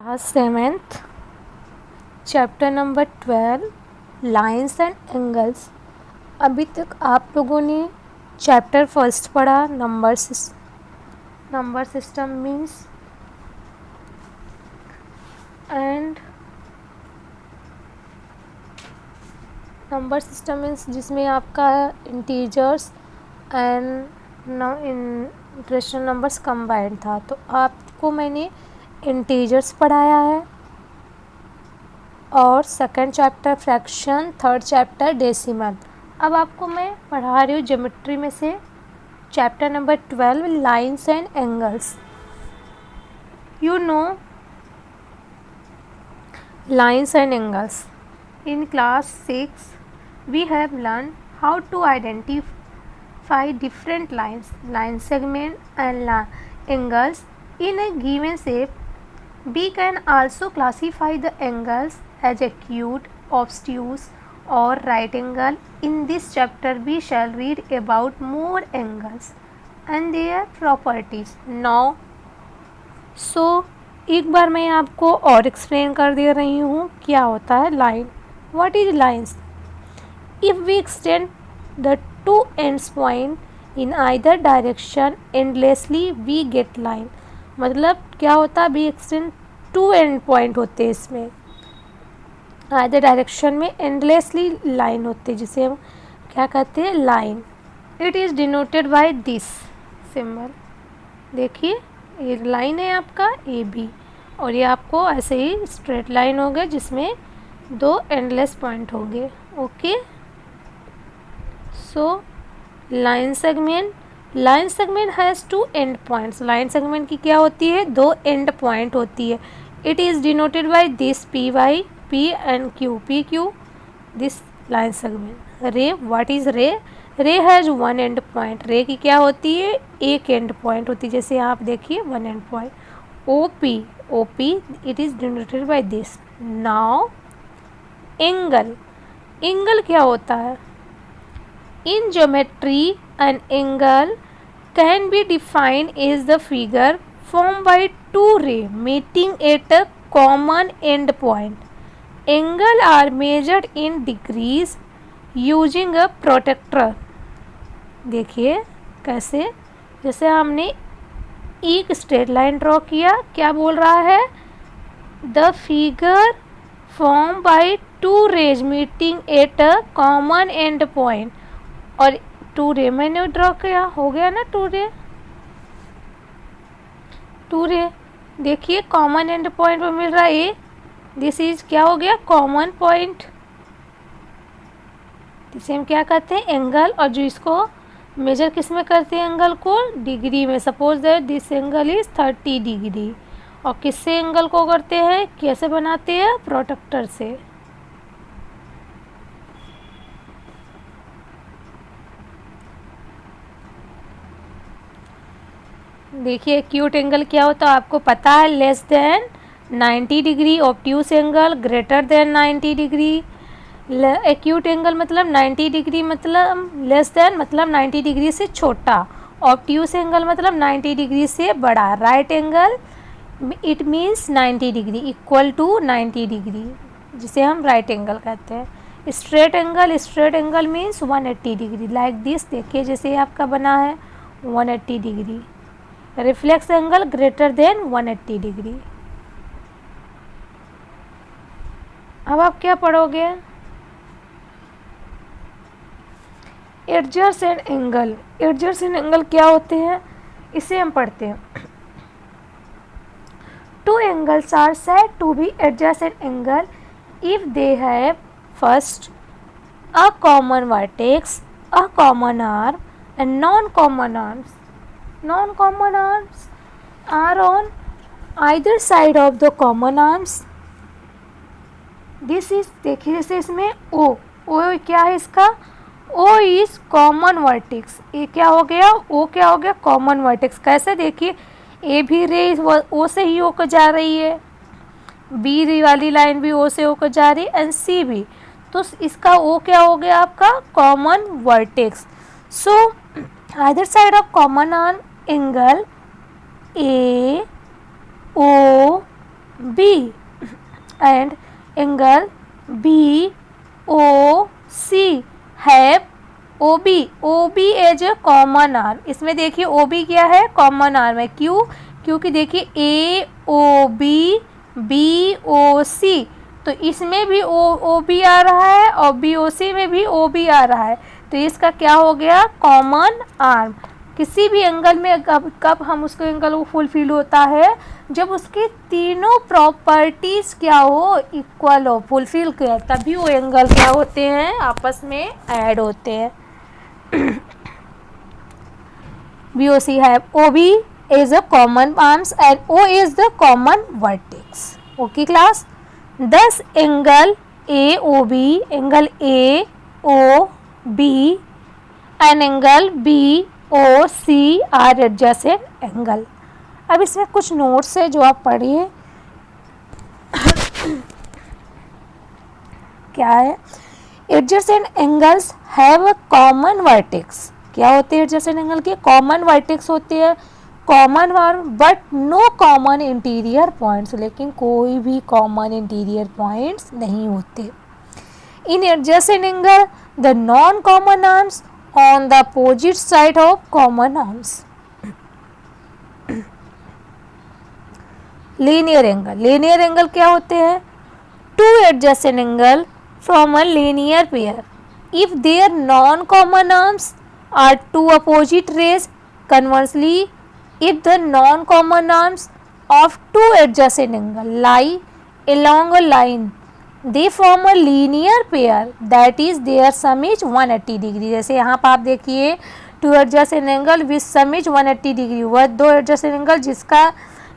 Class seventh chapter number 12 lines and angles. अभी तक आप लोगों ने चैप्टर फर्स्ट पढ़ा number system means and number system means जिसमें आपका integers and rational numbers combined था। तो आपको मैंने इंटीजर्स पढ़ाया है और second chapter fraction, third chapter decimal. अब आपको मैं पढ़ा रही हूँ ज्योमेट्री में से chapter number 12 lines and angles. You know lines and angles. In class 6 we have learned how to identify different lines, line segment and angles in a given shape. We can also classify the angles as acute, obtuse or right angle. In this chapter we shall read about more angles and their properties. Now एक बार मैं आपको और explain कर दे रही हूँ क्या होता है line. What is lines? If we extend the two ends point in either direction endlessly, we get line. मतलब क्या होता है, we extend two end point होते हैं इसमें, either direction में endlessly line होते हैं जिसे हम क्या कहते हैं, line. It is denoted by this symbol. देखिए ये लाइन है आपका ए बी और ये आपको ऐसे ही स्ट्रेट लाइन हो गया जिसमें दो एंडलेस पॉइंट होंगे। Okay, so line segment has two end points. Line segment की क्या होती है, दो एंड पॉइंट होती है। It is denoted by this P Y, P and Q, P Q, this line segment. Ray, what is ray? Ray has one end point. रे की क्या होती है, एक एंड पॉइंट होती है, जैसे आप देखिए one end point. O P it is denoted by this. Now angle क्या होता है? In geometry an angle can be defined as the figure form by two ray meeting at a common end point. Angle are measured in degrees using a protractor. देखिए कैसे, जैसे हमने एक straight line draw किया, क्या बोल रहा है, the figure form by two rays meeting at a common end point. और टू रे मैंने ड्रॉ किया, हो गया ना टू रे देखिए कॉमन एंड पॉइंट में मिल रहा है ए, दिस इज क्या हो गया, कॉमन पॉइंट, जिसे हम क्या कहते हैं, एंगल. और जो इसको मेजर किस में करते हैं, एंगल को डिग्री में. Suppose that this angle is 30 degree. और किससे एंगल को करते हैं, कैसे बनाते हैं, प्रोटेक्टर से. देखिए एक्यूट एंगल क्या होता है आपको पता है, less than 90 degree. Obtuse angle greater then 90 degree. Acute angle मतलब 90 डिग्री मतलब लेस देन मतलब 90 डिग्री से छोटा. ऑब्ट्यूस एंगल मतलब 90 डिग्री से बड़ा. Right angle it means 90 degree equal to 90 degree, जिसे हम राइट एंगल कहते हैं. Straight angle means 180 degree. Like this देखिए जैसे आपका बना है 180 degree. Reflex angle greater than 180 degree. अब आप क्या पढ़ोगे, एडजर्स एंड एंगल क्या होते हैं, इसे हम पढ़ते हैं. Two angles are said to be adjacent angle if they have first a common vertex, a common arm and non common arms. Non-common arms are on either side of the common arms. This is देखिए जैसे इसमें O क्या है इसका, O is common vertex. ये क्या हो गया, O क्या हो गया, common vertex. कैसे देखिए A भी रे O से ही होकर जा रही है, B वाली लाइन भी O से होकर जा रही है एंड C भी. तो इसका O क्या हो गया आपका, common vertex. So either side of common arm angle A O B and angle BOC have OB as a common arm। इसमें देखिए OB क्या है, कॉमन आर्म है। क्यों? क्योंकि देखिए AOB BOC, तो इसमें भी OB आ रहा है और BOC में भी OB आ रहा है, तो इसका क्या हो गया, कॉमन आर्म। किसी भी एंगल में कब हम उसको एंगल को फुलफिल होता है, जब उसकी तीनों प्रॉपर्टीज क्या हो, इक्वल हो, फुलफिल किया, तभी वो एंगल क्या होते हैं, आपस में ऐड होते हैं। BOC have OB is a common arms and O is the common vertex. Okay class. Thus angle AOB, angle AOB and angle BOC are adjacent angle. अब इसमें कुछ नोट्स है जो आप पढ़िए। क्या है? Adjacent angles have a common vertex. क्या होते हैं एडजेसेंट एंगल के? कॉमन वर्टेक्स होते हैं, common arm, but no common interior points, लेकिन कोई भी कॉमन इंटीरियर पॉइंट्स नहीं होते। In adjacent angle the non common arms on the opposite side of common arms. Linear angle, linear angle क्या होते हैं? Two adjacent angle from a linear pair if their non-common arms are two opposite rays. Conversely, if the non-common arms of two adjacent angles lie along a line, they form a linear pair, that is their sum is 180 degree। जैसे यहाँ पर आप देखिए to adjacent angle with some is 180 degree, वह दो adjacent angle जिसका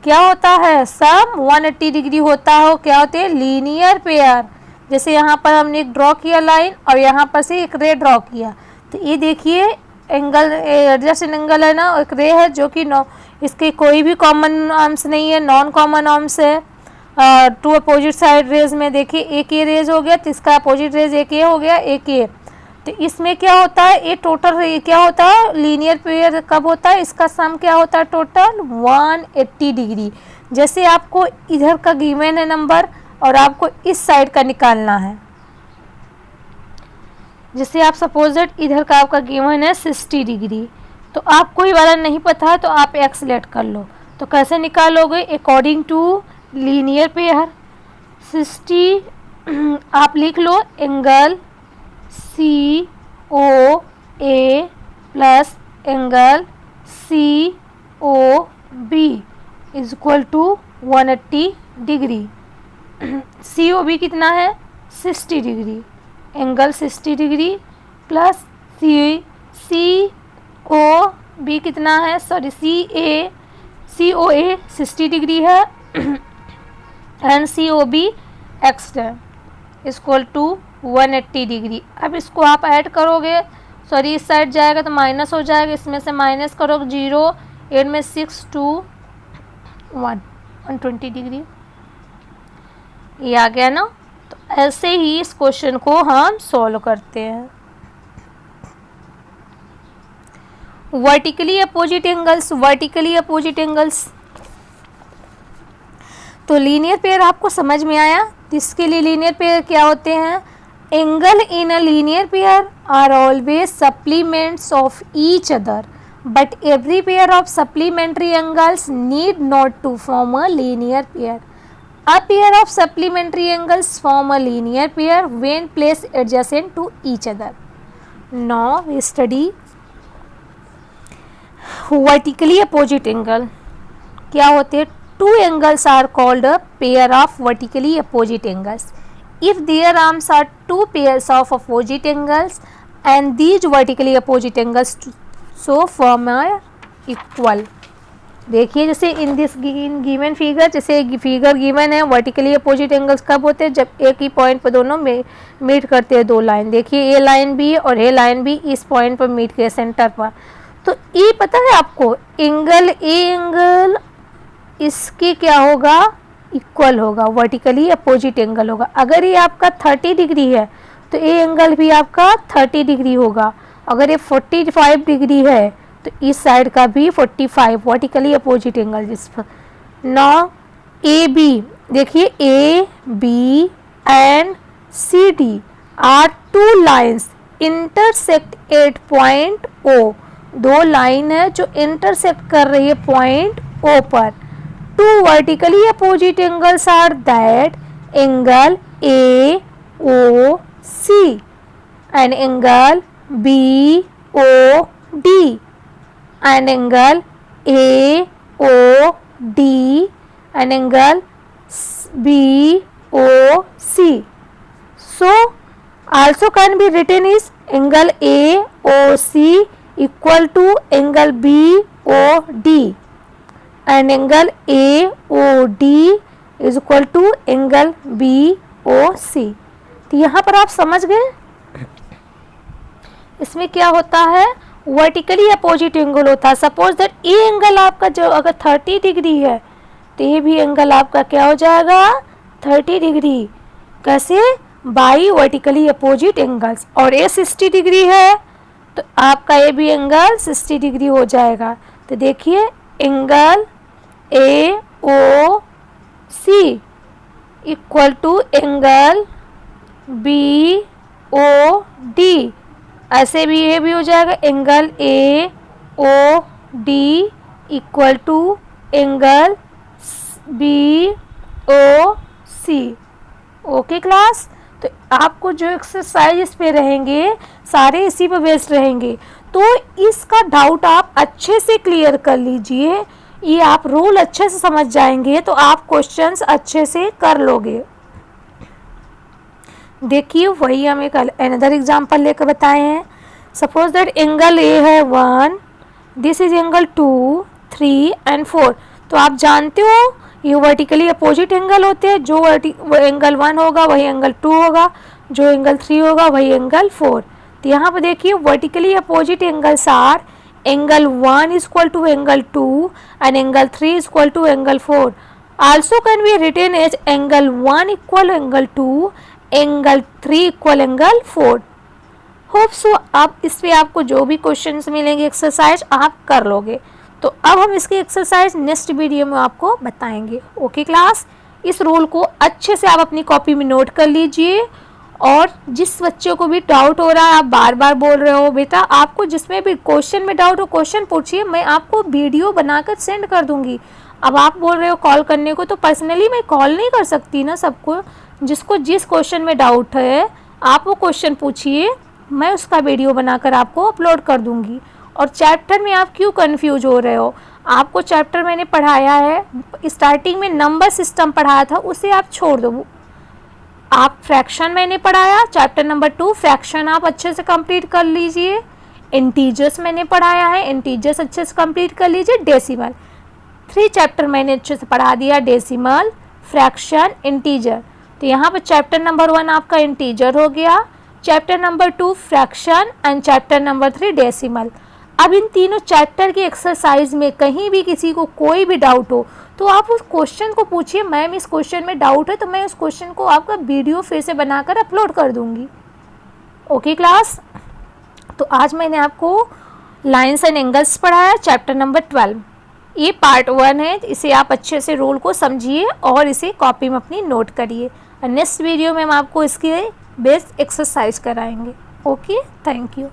क्या होता है, सम 180 डिग्री होता है, क्या होते हैं, लीनियर पेयर। जैसे यहाँ पर हमने एक ड्रॉ किया लाइन और यहाँ पर से एक रे ड्रॉ किया, तो ये देखिए एंगल एडजेसेंट एंगल है ना, एक रे है जो कि इसके कोई भी कॉमन आर्म्स नहीं है, नॉन कॉमन आर्म्स है। टू अपोजिट साइड रेज में देखिए एक ये रेज हो गया, तो इसका अपोजिट रेज एक ये हो गया, एक ये, तो इसमें क्या होता है, ये टोटल क्या होता है, लीनियर पेयर कब होता है, इसका सम क्या होता है, टोटल 180 डिग्री। जैसे आपको इधर का गिवन है नंबर और आपको इस साइड का निकालना है, जैसे आप सपोज दैट इधर का आपका गिवन है 60 डिग्री, तो आपको ये वाला नहीं पता है तो आप एक्स सेलेक्ट कर लो। तो कैसे निकालोगे, अकॉर्डिंग टू लीनियर पेयर 60 आप लिख लो angle COA plus angle COB is equal to 180 degree. COB कितना है, 60 degree, angle 60 degree plus COB कितना है, सॉरी COA 60 डिग्री है एंड COB एक्स है, इक्वल टू 180 डिग्री। अब इसको आप ऐड करोगे, सॉरी इस साइड जाएगा तो माइनस हो जाएगा, इसमें से माइनस करोगे 0, 8 में 6 2 120 डिग्री, ये आ गया ना। तो ऐसे ही इस क्वेश्चन को हम सॉल्व करते हैं। Vertically opposite angles, vertically opposite angles, तो लीनियर पेयर आपको समझ में आया। इसके लिए लीनियर पेयर क्या होते हैं, angle in a linear pair are always supplements of each other, but every pair of supplementary angles need not to form a linear pair. A pair of supplementary angles form a linear pair when placed adjacent to each other. Now we study vertically opposite angle. क्या होते हैं, two angles are called a pair of vertically opposite angles if their arms are two pairs of opposite angles and these vertically opposite angles so form a equal। देखिए जैसे in this given figure, जैसे figure given है, vertically opposite angles कब होते हैं, जब एक ही point पर दोनों मीट करते हैं, दो लाइन, देखिए ए लाइन भी और ए लाइन भी इस पॉइंट पर मीट किए सेंटर पर। तो ये पता है आपको, एंगल ए एंगल इसके क्या होगा, इक्वल होगा, वर्टिकली अपोजिट एंगल होगा। अगर ये आपका 30 डिग्री है तो ए एंगल भी आपका 30 डिग्री होगा। अगर ये 45 डिग्री है तो इस साइड का भी 45 वर्टिकली अपोजिट एंगल जिस पर। नौ ए बी देखिए A B and C D are two lines intersect at point O, दो लाइन है जो इंटरसेक्ट कर रही है पॉइंट ओ पर। Two vertically opposite angles are that angle A O C and angle B O D and angle A O D and angle B O C. So also can be written is angle AOC equal to angle BOD and angle AOD is equal to angle BOC. तो यहाँ पर आप समझ गए इसमें क्या होता है, वर्टिकली अपोजिट एंगल होता है. सपोज दैट ए एंगल आपका जो अगर 30 डिग्री है तो ये भी एंगल आपका क्या हो जाएगा 30 डिग्री. कैसे, बाई वर्टिकली अपोजिट एंगल्स. और ये 60 डिग्री है तो आपका ये भी एंगल 60 डिग्री हो जाएगा. तो देखिए angle A O C equal to angle B O D. ऐसे भी ये भी हो जाएगा angle A O D equal to angle B O C. Okay class, तो आपको जो एक्सरसाइज इस पे रहेंगे सारे इसी पे बेस्ड रहेंगे. तो इसका डाउट आप अच्छे से क्लियर कर लीजिए. ये आप रूल अच्छे से समझ जाएंगे तो आप क्वेश्चंस अच्छे से कर लोगे. देखिए वही हम एक अनदर एग्जांपल लेकर बताए हैं. सपोज दैट एंगल ए है 1, दिस इज एंगल 2, 3 एंड 4. तो आप जानते हो ये वर्टिकली अपोजिट एंगल होते हैं. जो एंगल 1 होगा वही एंगल 2 होगा, जो एंगल 3 होगा वही एंगल 4. तो यहाँ पर देखिए vertically opposite angles are angle 1 is equal to angle 2 and angle 3 is equal to angle 4. Also can be written as angle 1 equal angle 2, angle 3 equal angle 4. Hope so आप इस पे आपको जो भी क्वेश्चंस मिलेंगे एक्सरसाइज आप कर लोगे. तो अब हम इसकी एक्सरसाइज नेक्स्ट वीडियो में आपको बताएंगे. ओके क्लास, इस रूल को अच्छे से आप अपनी कॉपी में नोट कर लीजिए. और जिस बच्चे को भी डाउट हो रहा है, आप बार बार बोल रहे हो बेटा आपको जिसमें भी क्वेश्चन में डाउट हो क्वेश्चन पूछिए, मैं आपको वीडियो बनाकर सेंड कर दूंगी. अब आप बोल रहे हो कॉल करने को, तो पर्सनली मैं कॉल नहीं कर सकती ना सबको. जिसको जिस क्वेश्चन में डाउट है आप वो क्वेश्चन पूछिए, मैं उसका वीडियो बनाकर आपको अपलोड कर दूंगी. और चैप्टर में आप क्यों कंफ्यूज हो रहे हो, आपको चैप्टर मैंने पढ़ाया है, स्टार्टिंग में नंबर सिस्टम पढ़ाया था उसे आप छोड़ दो. आप फ्रैक्शन मैंने पढ़ाया, चैप्टर नंबर 2 फ्रैक्शन आप अच्छे से कंप्लीट कर लीजिए. इंटीजर्स मैंने पढ़ाया है, इंटीजर्स अच्छे से कंप्लीट कर लीजिए. डेसिमल 3 चैप्टर मैंने अच्छे से पढ़ा दिया, डेसिमल, फ्रैक्शन, इंटीजर. तो यहाँ पर चैप्टर नंबर 1 आपका इंटीजर हो गया, chapter number 2 fraction and chapter number 3 decimal. अब इन तीनों चैप्टर की एक्सरसाइज में कहीं भी किसी को कोई भी डाउट हो तो आप उस क्वेश्चन को पूछिए, मैम इस क्वेश्चन में डाउट है, तो मैं उस क्वेश्चन को आपका वीडियो फिर से बनाकर अपलोड कर दूंगी. ओके क्लास, तो आज मैंने आपको लाइन्स एंड एंगल्स पढ़ाया चैप्टर नंबर 12. ये पार्ट 1 है, इसे आप अच्छे से रूल को समझिए और इसे कॉपी में अपनी नोट करिए. और नेक्स्ट वीडियो में हम आपको इसकी बेस्ट एक्सरसाइज कराएंगे. Okay, thank you.